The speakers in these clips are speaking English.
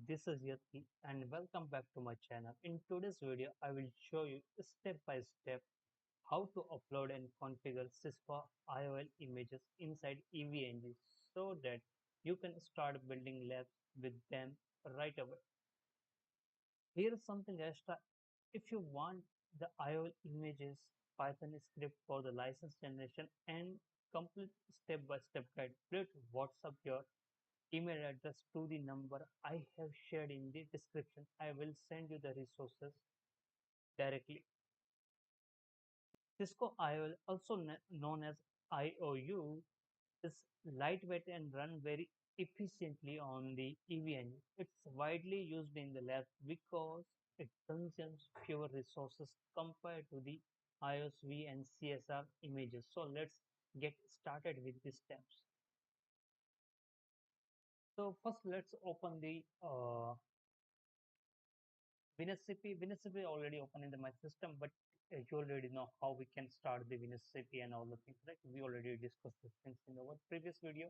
this is Yati and welcome back to my channel. In today's video, I will show you step by step how to upload and configure Cisco IOL images inside EVNG so that you can start building labs with them right away. Here is something extra. If you want the IOL images Python script for the license generation and complete step-by-step guide, please WhatsApp your email address to the number I have shared in the description. I will send you the resources directly. Cisco IOL, also known as IOU, is lightweight and run very efficiently on the EVN. It's widely used in the lab because it consumes fewer resources compared to the IOSV and CSR images. So let's get started with the steps. So first let's open the WinSCP already open in my system, but you already know how we can start the WinSCP and all the things, right? We already discussed these things in our previous video.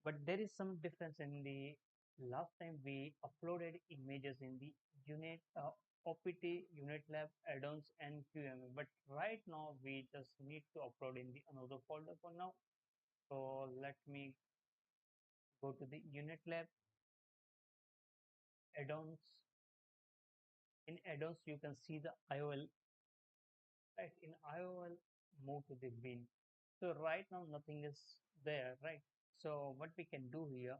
But there is some difference in the last time we uploaded images in the unit OPT, unit lab, add-ons, and QMA. But right now we just need to upload in the another folder for now. So let me go to the unit lab, add-ons. In add-ons, you can see the IOL. Right, in IOL, move to the bin. So right now nothing is there, right? So what we can do here,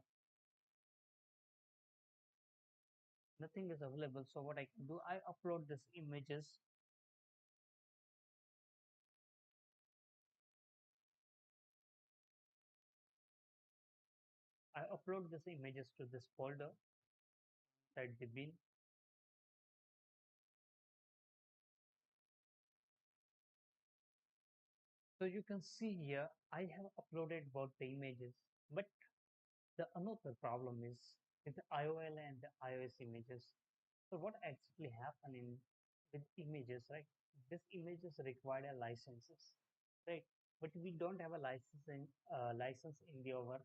nothing is available. So what I can do, I upload these images. I upload these images to this folder inside the bin. So you can see here, I have uploaded both the images, but the another problem is with the IOL and the iOS images. So what actually happen in with images, right? These images require licenses, right? But we don't have a license in our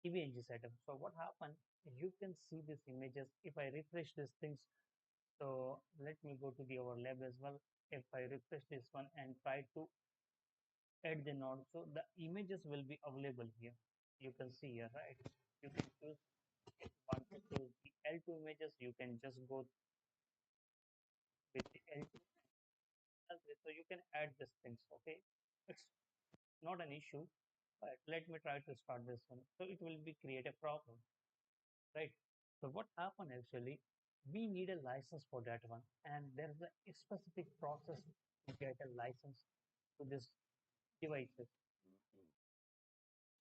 EVNG setup. So what happened? You can see these images. If I refresh these things, so let me go to our lab as well. If I refresh this one and try to add the node, so the images will be available here. You can see here, right? You can choose want to choose the L2 images. You can just go with the L2. So you can add these things. Okay, it's not an issue. But let me try to start this one. So it will be create a problem, right? So what happened actually? We need a license for that one, and there's a specific process to get a license to this devices.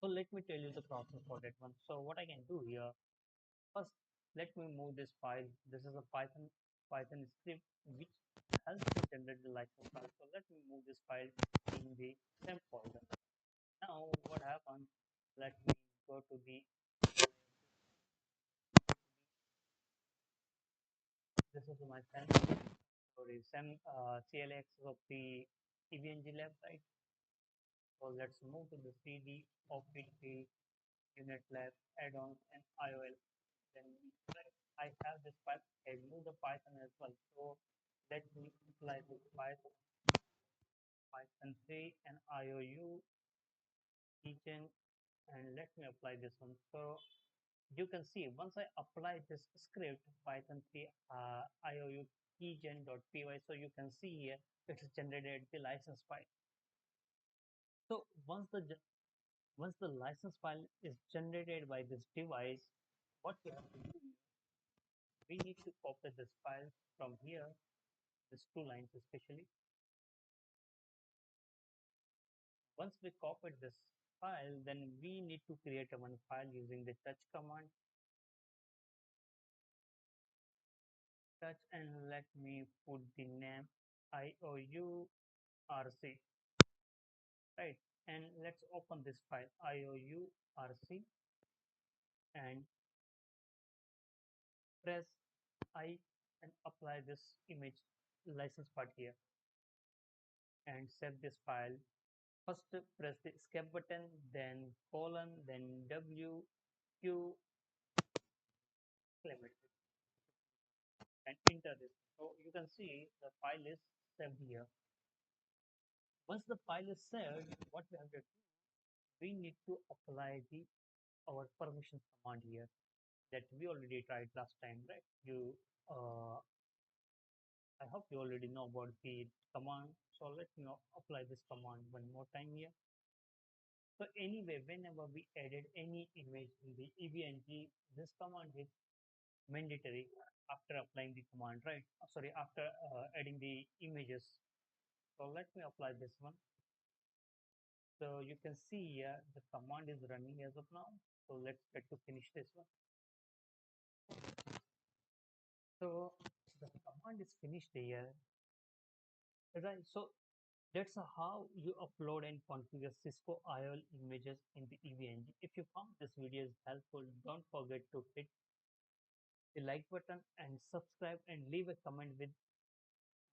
So let me tell you the process for that one. So what I can do here, first let me move this file. This is a Python script which helps to generate the license file. So let me move this file in the temp folder. Now what happened? Let me go to the this is my SAM sorry SAM CLX of the EVNG lab, right? So let's move to the CD of the unit lab add-ons and IOL. Then I have this file. I move the Python as well. So let me apply this Python 3 and IOU keychain, and let me apply this one. So you can see once I apply this script Python 3 IOU keygen.py, so you can see here it is generated the license file. So once the license file is generated by this device, what we have to do, we need to copy this file from here, these two lines especially. Once we copied this file, then we need to create a one file using the touch command. Touch, and let me put the name IOURC, right? And let's open this file IOURC and press I and apply this image license part here and save this file. First press the escape button, then colon, then W, Q, telemetry and enter this. So you can see the file is saved here. Once the file is saved, what we have to do, we need to apply the our permissions command here that we already tried last time, right? Uh, I hope you already know about the command. So let me apply this command one more time here. So anyway, whenever we added any image in the EVNG, this command is mandatory after applying the command, right? Sorry, after adding the images. So let me apply this one. So you can see here the command is running as of now. So let's get to finish this one. So the command is finished here. Right. So that's how you upload and configure Cisco IOL images in the EVNG. If you found this video is helpful, don't forget to hit the like button and subscribe and leave a comment with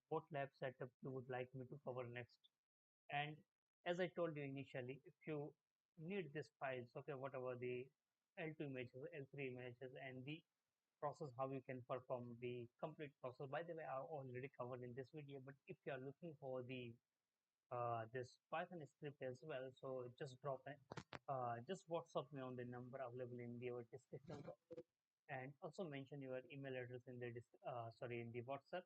what lab setup you would like me to cover next. And as I told you initially, if you need these files, okay, whatever the L2 images, L3 images, and the process, how you can perform the complete process. By the way, I already covered in this video, but if you are looking for the this Python script as well, so just WhatsApp me on the number available in the description box, and also mention your email address in the in the WhatsApp.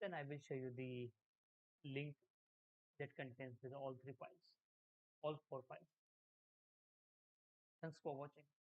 Then I will show you the link that contains with all three files, all four files. Thanks for watching.